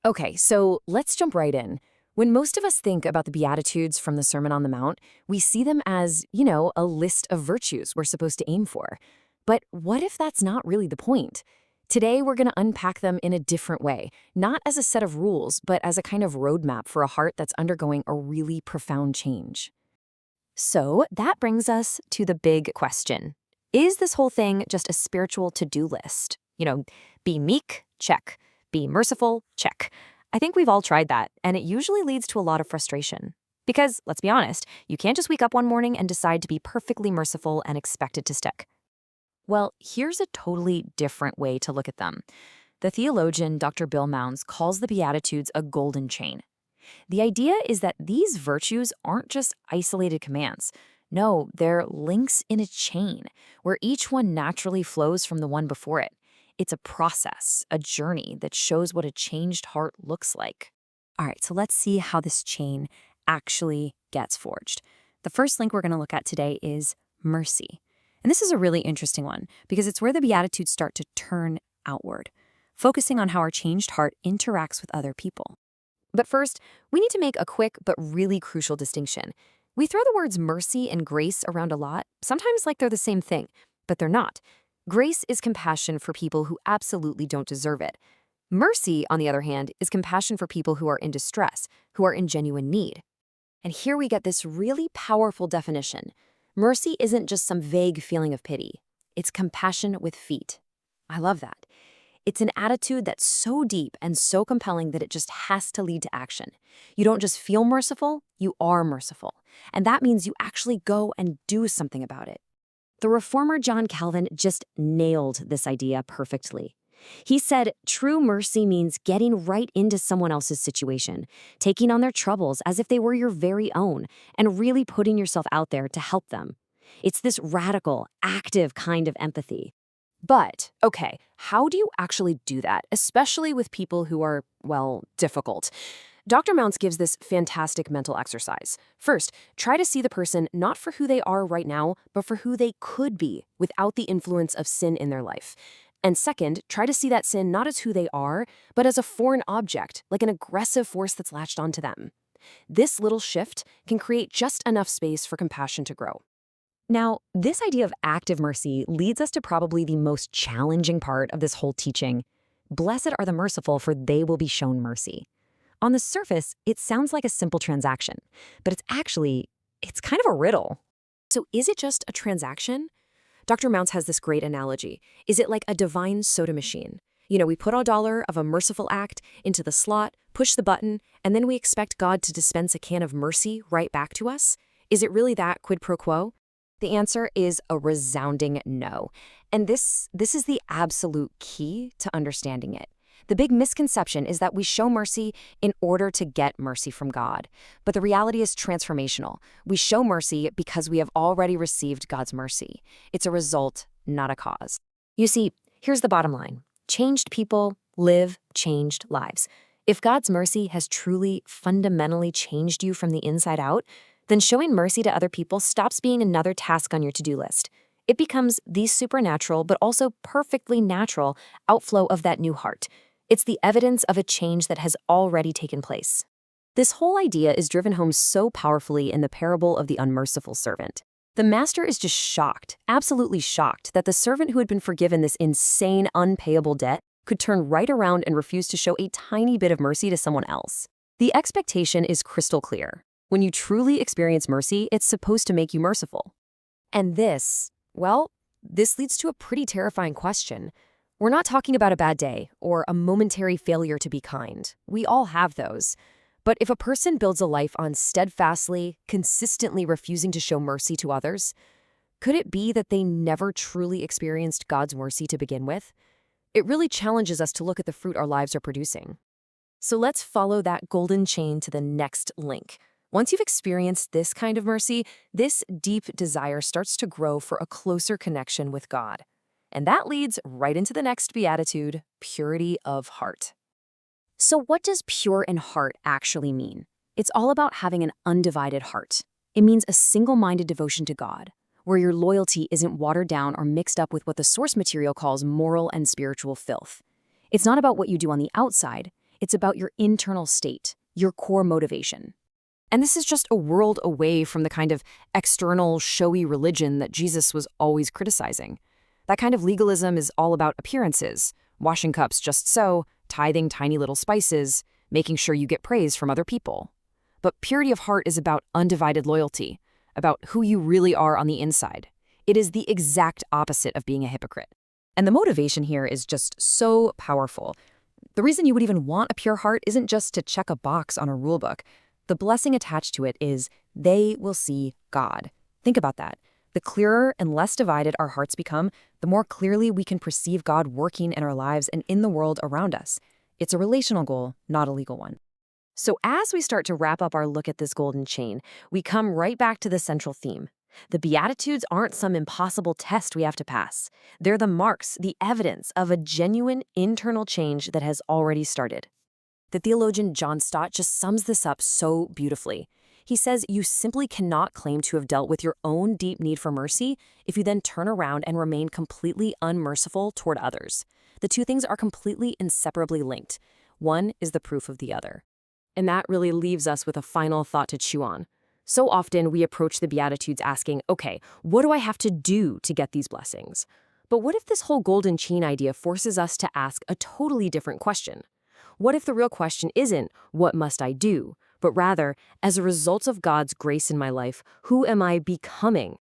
Okay, so let's jump right in. When most of us think about the Beatitudes from the Sermon on the Mount, we see them as, a list of virtues we're supposed to aim for. But what if that's not really the point? Today, we're going to unpack them in a different way, not as a set of rules, but as a kind of roadmap for a heart that's undergoing a really profound change. So that brings us to the big question. Is this whole thing just a spiritual to-do list? Be meek? Check. Be merciful? Check. I think we've all tried that, and it usually leads to a lot of frustration. Because, let's be honest, you can't just wake up one morning and decide to be perfectly merciful and expect it to stick. Well, here's a totally different way to look at them. The theologian Dr. Bill Mounce calls the Beatitudes a golden chain. The idea is that these virtues aren't just isolated commands. No, they're links in a chain, where each one naturally flows from the one before it. It's a process, a journey that shows what a changed heart looks like. All right, so let's see how this chain actually gets forged. The first link we're going to look at today is mercy. And this is a really interesting one because it's where the Beatitudes start to turn outward, focusing on how our changed heart interacts with other people. But first, we need to make a quick but really crucial distinction. We throw the words mercy and grace around a lot, sometimes like they're the same thing, but they're not. Grace is compassion for people who absolutely don't deserve it. Mercy, on the other hand, is compassion for people who are in distress, who are in genuine need. And here we get this really powerful definition. Mercy isn't just some vague feeling of pity. It's compassion with feet. I love that. It's an attitude that's so deep and so compelling that it just has to lead to action. You don't just feel merciful, you are merciful. And that means you actually go and do something about it. The reformer John Calvin just nailed this idea perfectly. He said, true mercy means getting right into someone else's situation, taking on their troubles as if they were your very own, and really putting yourself out there to help them. It's this radical, active kind of empathy. But, okay, how do you actually do that, especially with people who are, difficult? Dr. Mounce gives this fantastic mental exercise. First, try to see the person not for who they are right now, but for who they could be without the influence of sin in their life. And second, try to see that sin not as who they are, but as a foreign object, like an aggressive force that's latched onto them. This little shift can create just enough space for compassion to grow. Now, this idea of active mercy leads us to probably the most challenging part of this whole teaching. Blessed are the merciful, for they will be shown mercy. On the surface, it sounds like a simple transaction, but it's kind of a riddle. So is it just a transaction? Dr. Mounce has this great analogy. Is it like a divine soda machine? We put a dollar of a merciful act into the slot, push the button, and then we expect God to dispense a can of mercy right back to us? Is it really that quid pro quo? The answer is a resounding no. And this is the absolute key to understanding it. The big misconception is that we show mercy in order to get mercy from God. But the reality is transformational. We show mercy because we have already received God's mercy. It's a result, not a cause. You see, here's the bottom line. Changed people live changed lives. If God's mercy has truly, fundamentally changed you from the inside out, then showing mercy to other people stops being another task on your to-do list. It becomes the supernatural, but also perfectly natural outflow of that new heart. It's the evidence of a change that has already taken place. This whole idea is driven home so powerfully in the parable of the unmerciful servant. The master is just shocked, absolutely shocked, that the servant who had been forgiven this insane, unpayable debt could turn right around and refuse to show a tiny bit of mercy to someone else. The expectation is crystal clear. When you truly experience mercy, it's supposed to make you merciful. And this leads to a pretty terrifying question. We're not talking about a bad day or a momentary failure to be kind. We all have those. But if a person builds a life on steadfastly, consistently refusing to show mercy to others, could it be that they never truly experienced God's mercy to begin with? It really challenges us to look at the fruit our lives are producing. So let's follow that golden chain to the next link. Once you've experienced this kind of mercy, this deep desire starts to grow for a closer connection with God. And that leads right into the next beatitude, purity of heart. So what does pure in heart actually mean? It's all about having an undivided heart. It means a single-minded devotion to God, where your loyalty isn't watered down or mixed up with what the source material calls moral and spiritual filth. It's not about what you do on the outside. It's about your internal state, your core motivation. And this is just a world away from the kind of external, showy religion that Jesus was always criticizing. That kind of legalism is all about appearances, washing cups just so, tithing tiny little spices, making sure you get praise from other people. But purity of heart is about undivided loyalty, about who you really are on the inside. It is the exact opposite of being a hypocrite. And the motivation here is just so powerful. The reason you would even want a pure heart isn't just to check a box on a rulebook. The blessing attached to it is they will see God. Think about that. The clearer and less divided our hearts become, the more clearly we can perceive God working in our lives and in the world around us. It's a relational goal, not a legal one. So as we start to wrap up our look at this golden chain, we come right back to the central theme. The Beatitudes aren't some impossible test we have to pass. They're the marks, the evidence of a genuine internal change that has already started. The theologian John Stott just sums this up so beautifully. He says you simply cannot claim to have dealt with your own deep need for mercy if you then turn around and remain completely unmerciful toward others. The two things are completely inseparably linked. One is the proof of the other. And that really leaves us with a final thought to chew on. So often we approach the Beatitudes asking, okay, what do I have to do to get these blessings? But what if this whole golden chain idea forces us to ask a totally different question? What if the real question isn't, what must I do? But rather, as a result of God's grace in my life, who am I becoming?